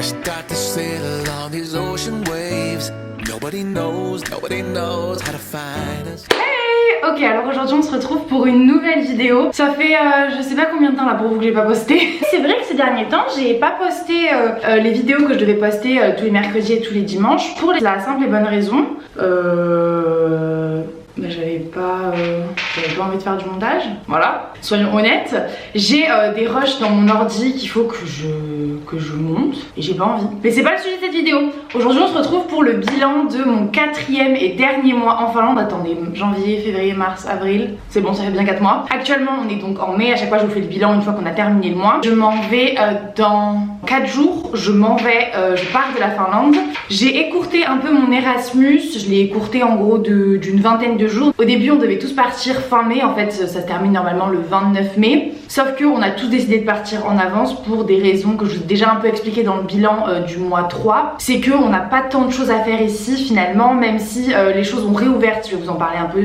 Start to sail along these ocean waves. Nobody knows how to find us. Hey, ok, alors aujourd'hui on se retrouve pour une nouvelle vidéo. Ça fait je sais pas combien de temps là pour vous que j'ai pas posté. C'est vrai que ces derniers temps j'ai pas posté les vidéos que je devais poster tous les mercredis et tous les dimanches pour la simple et bonne raison bah, j'avais pas envie de faire du montage, voilà, soyons honnêtes. J'ai des rushs dans mon ordi qu'il faut que je monte et j'ai pas envie. Mais c'est pas le sujet de cette vidéo. Aujourd'hui on se retrouve pour le bilan de mon 4e et dernier mois en Finlande. Attendez, janvier, février, mars, avril, c'est bon, ça fait bien 4 mois. Actuellement on est donc en mai, à chaque fois je vous fais le bilan une fois qu'on a terminé le mois. Je m'en vais dans 4 jours, je pars de la Finlande. J'ai écourté un peu mon Erasmus, je l'ai écourté en gros d'une vingtaine de jours. Au début on devait tous partir fin mai, en fait ça se termine normalement le 29 mai. Sauf qu'on a tous décidé de partir en avance pour des raisons que je vous ai déjà un peu expliquées dans le bilan du mois 3. C'est qu'on n'a pas tant de choses à faire ici finalement, même si les choses ont réouvert, je vais vous en parler un peu,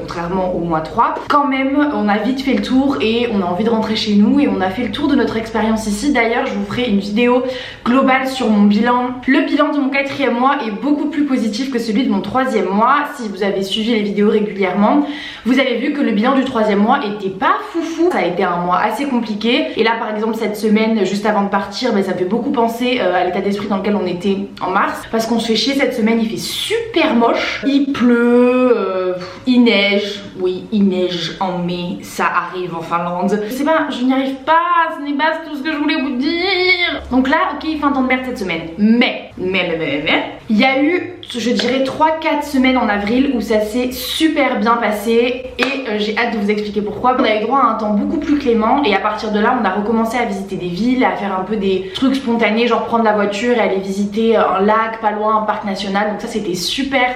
contrairement au mois 3. Quand même on a vite fait le tour et on a envie de rentrer chez nous et on a fait le tour de notre expérience ici. D'ailleurs je vous ferai une vidéo globale sur mon bilan. Le bilan de mon 4e mois est beaucoup plus positif que celui de mon 3e mois. Si vous avez suivi les vidéos régulièrement, vous avez vu que le bilan du 3e mois était pas foufou. Ça a été un mois assez compliqué et là par exemple cette semaine juste avant de partir, ça me fait beaucoup penser à l'état d'esprit dans lequel on était en mars, parce qu'on se fait chier cette semaine. Il fait super moche, il pleut, il neige. Oui, il neige en mai, ça arrive en Finlande. Je sais pas, je n'y arrive pas, ce n'est pas tout ce que je voulais vous dire. Donc là, ok, il fait un temps de merde cette semaine. Mais, il y a eu, je dirais 3-4 semaines en avril où ça s'est super bien passé et j'ai hâte de vous expliquer pourquoi. On a eu droit à un temps beaucoup plus clément et à partir de là, on a recommencé à visiter des villes, à faire un peu des trucs spontanés, genre prendre la voiture et aller visiter un lac pas loin, un parc national. Donc ça, c'était super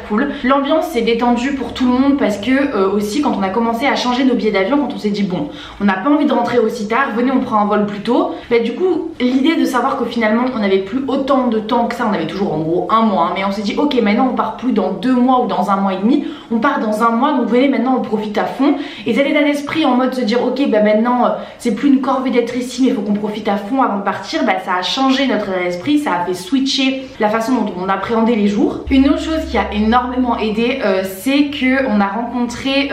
cool. L'ambiance s'est détendue pour tout le monde parce que aussi quand on a commencé à changer nos billets d'avion, quand on s'est dit bon, on n'a pas envie de rentrer aussi tard, venez on prend un vol plus tôt. Du coup l'idée de savoir que finalement on n'avait plus autant de temps que ça, on avait toujours en gros un mois, mais on s'est dit ok, maintenant on part plus dans 2 mois ou dans 1 mois et demi, on part dans 1 mois, donc venez maintenant on profite à fond. Et cet état d'esprit en mode se dire ok maintenant c'est plus une corvée d'être ici mais il faut qu'on profite à fond avant de partir, ça a changé notre état d'esprit, ça a fait switcher la façon dont on appréhendait les jours. Une autre chose qui a énormément aidé, c'est que on a rencontré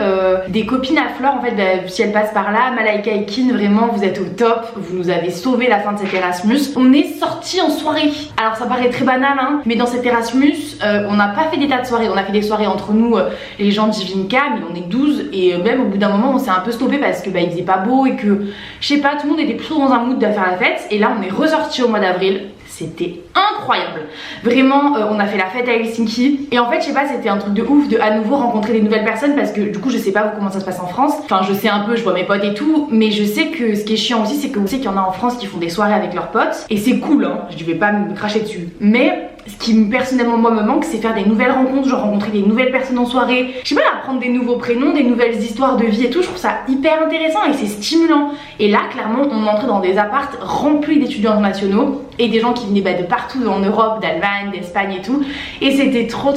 des copines à Flore. En fait si elles passent par là, Malaika et Kin, vraiment vous êtes au top, vous nous avez sauvé la fin de cet Erasmus. On est sortis en soirée, alors ça paraît très banal hein, mais dans cet Erasmus on n'a pas fait des tas de soirées, on a fait des soirées entre nous les gens d'Ivinka, mais on est 12 et même au bout d'un moment on s'est un peu stoppé parce que il faisait pas beau et que je sais pas, tout le monde était plutôt dans un mood de faire la fête. Et là on est ressorti au mois d'avril. C'était incroyable, vraiment on a fait la fête à Helsinki et en fait je sais pas, c'était un truc de ouf de à nouveau rencontrer des nouvelles personnes parce que du coup je sais pas comment ça se passe en France, enfin je sais un peu, je vois mes potes et tout, mais je sais que ce qui est chiant aussi c'est que vous savez qu'il y en a en France qui font des soirées avec leurs potes et c'est cool hein, je vais pas me cracher dessus, mais ce qui personnellement moi me manque c'est faire des nouvelles rencontres, genre rencontrer des nouvelles personnes en soirée, je sais pas, apprendre des nouveaux prénoms, des nouvelles histoires de vie et tout. Je trouve ça hyper intéressant et c'est stimulant. Et là clairement on entrait dans des apparts remplis d'étudiants internationaux et des gens qui venaient de partout en Europe, d'Allemagne, d'Espagne et tout, et c'était trop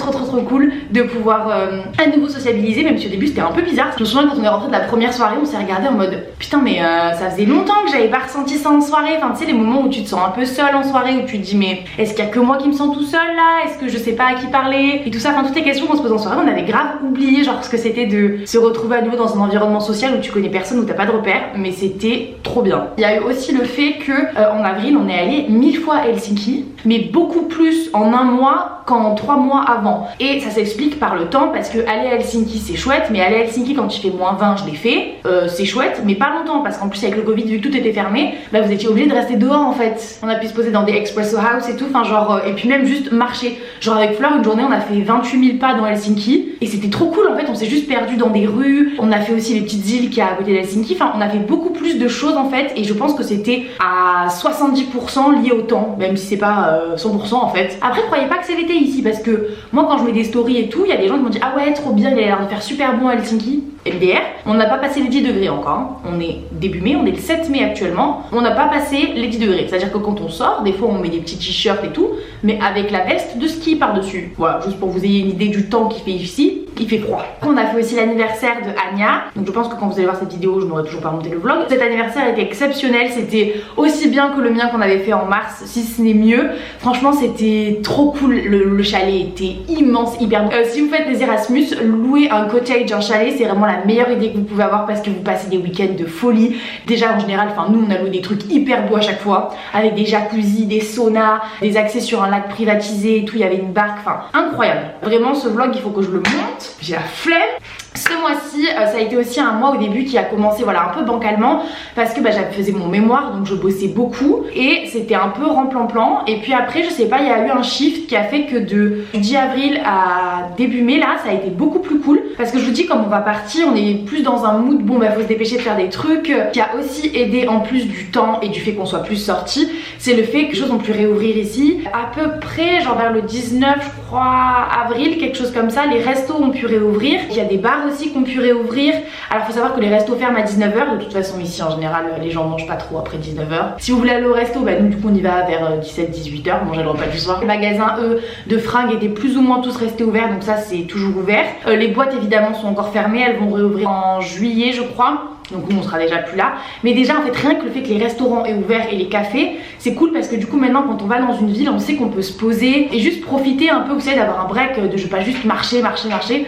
cool de pouvoir à nouveau sociabiliser, même si au début c'était un peu bizarre. Je me souviens quand on est rentré de la première soirée, on s'est regardé en mode putain mais ça faisait longtemps que j'avais pas ressenti ça en soirée. Enfin tu sais les moments où tu te sens un peu seule en soirée, où tu te dis mais est-ce qu'il y a que moi qui me sens tout seul là, est-ce que je sais pas à qui parler et tout ça, enfin toutes les questions qu'on se pose en soirée. On avait grave oublié genre ce que c'était de se retrouver à nouveau dans un environnement social où tu connais personne, où t'as pas de repères, mais c'était trop bien. Il y a eu aussi le fait que en avril on est allé 1000 fois à Helsinki, mais beaucoup plus en 1 mois qu'en 3 mois avant. Et ça s'explique par le temps parce que aller à Helsinki c'est chouette, mais aller à Helsinki quand il fait -20, je l'ai fait, c'est chouette, mais pas longtemps parce qu'en plus avec le Covid vu que tout était fermé, vous étiez obligé de rester dehors en fait. On a pu se poser dans des expresso house et tout, enfin genre et puis même juste marcher. Genre avec Fleur une journée on a fait 28 000 pas dans Helsinki et c'était trop cool en fait, on s'est juste perdu dans des rues, on a fait aussi les petites îles qu'il y a à côté d'Helsinki, enfin on a fait beaucoup plus de choses en fait et je pense que c'était à 70% lié au temps, même si c'est pas 100% en fait. Après croyez pas que c'est l'été ici parce que moi quand je mets des stories et tout, il y a des gens qui m'ont dit ah ouais trop bien, il a l'air de faire super bon à Helsinki. MDR, on n'a pas passé les 10 degrés encore, hein. On est début mai, on est le 7 mai actuellement, on n'a pas passé les 10 degrés, c'est à dire que quand on sort, des fois on met des petits t-shirts et tout, mais avec la veste de ski par dessus. Voilà, juste pour que vous ayez une idée du temps qu'il fait ici. il fait froid. On a fait aussi l'anniversaire de Anya, donc je pense que quand vous allez voir cette vidéo je n'aurai toujours pas monté le vlog. Cet anniversaire était exceptionnel, c'était aussi bien que le mien qu'on avait fait en mars, si ce n'est mieux. Franchement c'était trop cool, le chalet était immense, hyper beau. Si vous faites des Erasmus, louer un cottage, un chalet, c'est vraiment la meilleure idée que vous pouvez avoir parce que vous passez des week-ends de folie. Déjà en général, enfin nous on a loué des trucs hyper beaux à chaque fois, avec des jacuzzis, des saunas, des accès sur un lac privatisé et tout, il y avait une barque, enfin incroyable. Vraiment ce vlog il faut que je le monte, j'ai la flemme. Ce mois-ci, ça a été aussi un mois au début qui a commencé voilà, un peu bancalement parce que je faisais mon mémoire donc je bossais beaucoup et c'était un peu remplan-plan. Et puis après, je sais pas, il y a eu un shift qui a fait que du 10 avril à début mai là, ça a été beaucoup plus cool parce que je vous dis, comme on va partir, on est plus dans un mood, bon faut se dépêcher de faire des trucs. Qui a aussi aidé en plus du temps et du fait qu'on soit plus sortis, c'est le fait que les choses ont pu réouvrir ici. À peu près, genre vers le 19 je crois avril, quelque chose comme ça, les restos ont pu réouvrir. Il y a des bars aussi qui ont pu réouvrir. Alors faut savoir que les restos ferment à 19h. De toute façon ici en général les gens mangent pas trop après 19h. Si vous voulez aller au resto, nous du coup on y va vers 17-18h, manger le repas du soir. Les magasins eux de fringues étaient plus ou moins tous restés ouverts, donc ça c'est toujours ouvert. Les boîtes évidemment sont encore fermées, elles vont réouvrir en juillet je crois. Donc nous on sera déjà plus là. Mais déjà en fait rien que le fait que les restaurants aient ouvert et les cafés, c'est cool parce que du coup maintenant quand on va dans une ville, on sait qu'on peut se poser et juste profiter un peu, vous savez, d'avoir un break, de je pas juste marcher.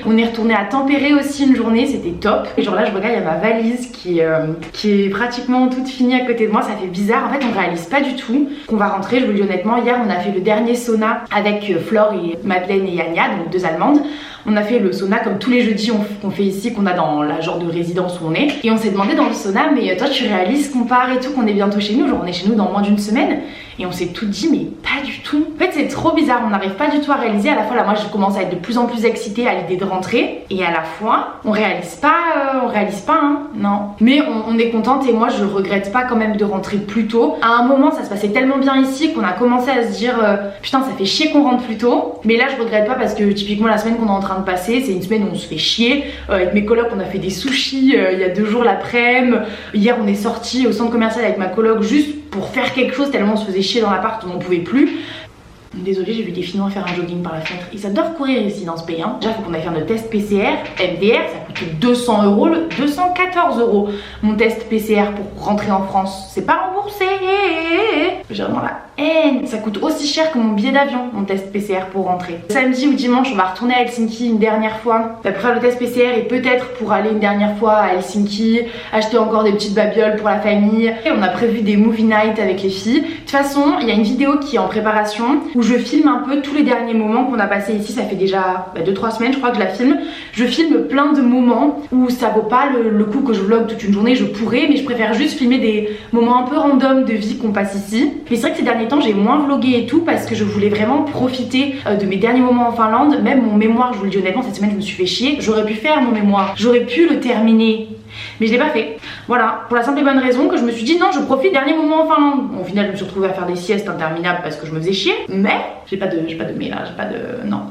On est retourné à Tempéré aussi une journée, c'était top. Et genre là je regarde, il y a ma valise qui est pratiquement toute finie à côté de moi, ça fait bizarre. En fait on réalise pas du tout qu'on va rentrer, je vous le dis honnêtement. Hier on a fait le dernier sauna avec Flore et Madeleine et Anya, donc 2 Allemandes. On a fait le sauna comme tous les jeudis qu'on fait ici, qu'on a dans la genre de résidence où on est. Et on s'est demandé dans le sauna, mais toi tu réalises qu'on part et tout, qu'on est bientôt chez nous, genre on est chez nous dans moins d'une semaine. Et on s'est tout dit, mais pas du tout. En fait c'est trop bizarre, on n'arrive pas du tout à réaliser. À la fois là moi je commence à être de plus en plus excitée à l'idée de rentrer. Et à la fois on réalise pas hein, non. Mais on est contente et moi je regrette pas quand même de rentrer plus tôt. À un moment ça se passait tellement bien ici qu'on a commencé à se dire, putain ça fait chier qu'on rentre plus tôt. Mais là je regrette pas parce que typiquement la semaine qu'on est en train de passer, c'est une semaine où on se fait chier. Avec mes colocs on a fait des sushis il y a 2 jours l'après-midi. Hier on est sorti au centre commercial avec ma coloc juste pour faire quelque chose tellement on se faisait chier dans l'appart, on n'en pouvait plus. Désolée, j'ai vu des Finnois faire un jogging par la fenêtre. Ils adorent courir ici dans ce pays. Déjà, il faut qu'on aille faire notre test PCR. MDR, ça coûte 200 €, 214 € mon test PCR pour rentrer en France. C'est pas remboursé. J'ai vraiment la haine. Ça coûte aussi cher que mon billet d'avion, mon test PCR pour rentrer. Samedi ou dimanche, on va retourner à Helsinki une dernière fois pour faire le test PCR et peut-être pour aller une dernière fois à Helsinki, acheter encore des petites babioles pour la famille. Et on a prévu des movie night avec les filles. De toute façon, il y a une vidéo qui est en préparation où je filme un peu tous les derniers moments qu'on a passé ici. Ça fait déjà 2-3 semaines je crois que je la filme. Je filme plein de moments où ça vaut pas le coup que je vlog toute une journée. Je pourrais, mais je préfère juste filmer des moments un peu random de vie qu'on passe ici. Mais c'est vrai que ces derniers temps j'ai moins vlogué et tout parce que je voulais vraiment profiter de mes derniers moments en Finlande. Même mon mémoire, je vous le dis honnêtement, cette semaine je me suis fait chier. J'aurais pu faire mon mémoire, j'aurais pu le terminer, mais je l'ai pas fait. Voilà, pour la simple et bonne raison que je me suis dit non, je profite dernier moment en Finlande. Bon, au final je me suis retrouvée à faire des siestes interminables parce que je me faisais chier, mais j'ai pas de mais là, j'ai pas de non.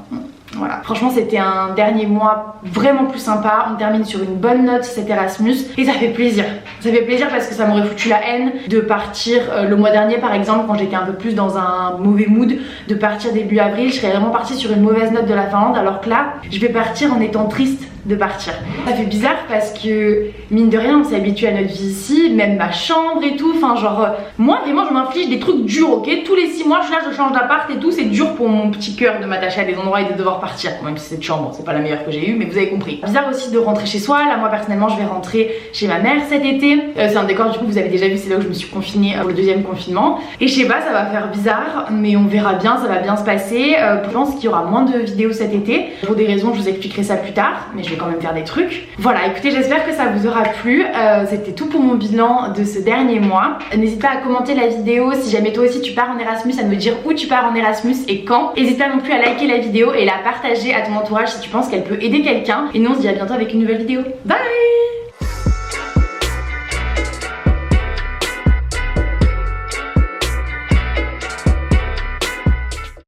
Voilà, franchement c'était un dernier mois vraiment plus sympa. On termine sur une bonne note cet Erasmus et ça fait plaisir. Ça fait plaisir parce que ça m'aurait foutu la haine de partir le mois dernier par exemple, quand j'étais un peu plus dans un mauvais mood, de partir début avril. Je serais vraiment partie sur une mauvaise note de la Finlande, alors que là je vais partir en étant triste de partir. Ça fait bizarre parce que mine de rien on s'est habitué à notre vie ici, même ma chambre et tout, enfin genre moi vraiment je m'inflige des trucs durs, ok. Tous les 6 mois je suis là, je change d'appart et tout, c'est dur pour mon petit cœur de m'attacher à des endroits et de devoir partir, même si cette chambre c'est pas la meilleure que j'ai eue, mais vous avez compris. Bizarre aussi de rentrer chez soi. Là moi personnellement je vais rentrer chez ma mère cet été. C'est un décor du coup vous avez déjà vu, c'est là où je me suis confinée pour le 2e confinement. Et je sais pas, ça va faire bizarre mais on verra bien, ça va bien se passer. Je pense qu'il y aura moins de vidéos cet été pour des raisons, je vous expliquerai ça plus tard, mais je vais quand même faire des trucs. Voilà, écoutez, j'espère que ça vous aura plu. C'était tout pour mon bilan de ce dernier mois. N'hésite pas à commenter la vidéo si jamais toi aussi tu pars en Erasmus, à me dire où tu pars en Erasmus et quand. N'hésite pas non plus à liker la vidéo et la partager à ton entourage si tu penses qu'elle peut aider quelqu'un. Et nous on se dit à bientôt avec une nouvelle vidéo. Bye!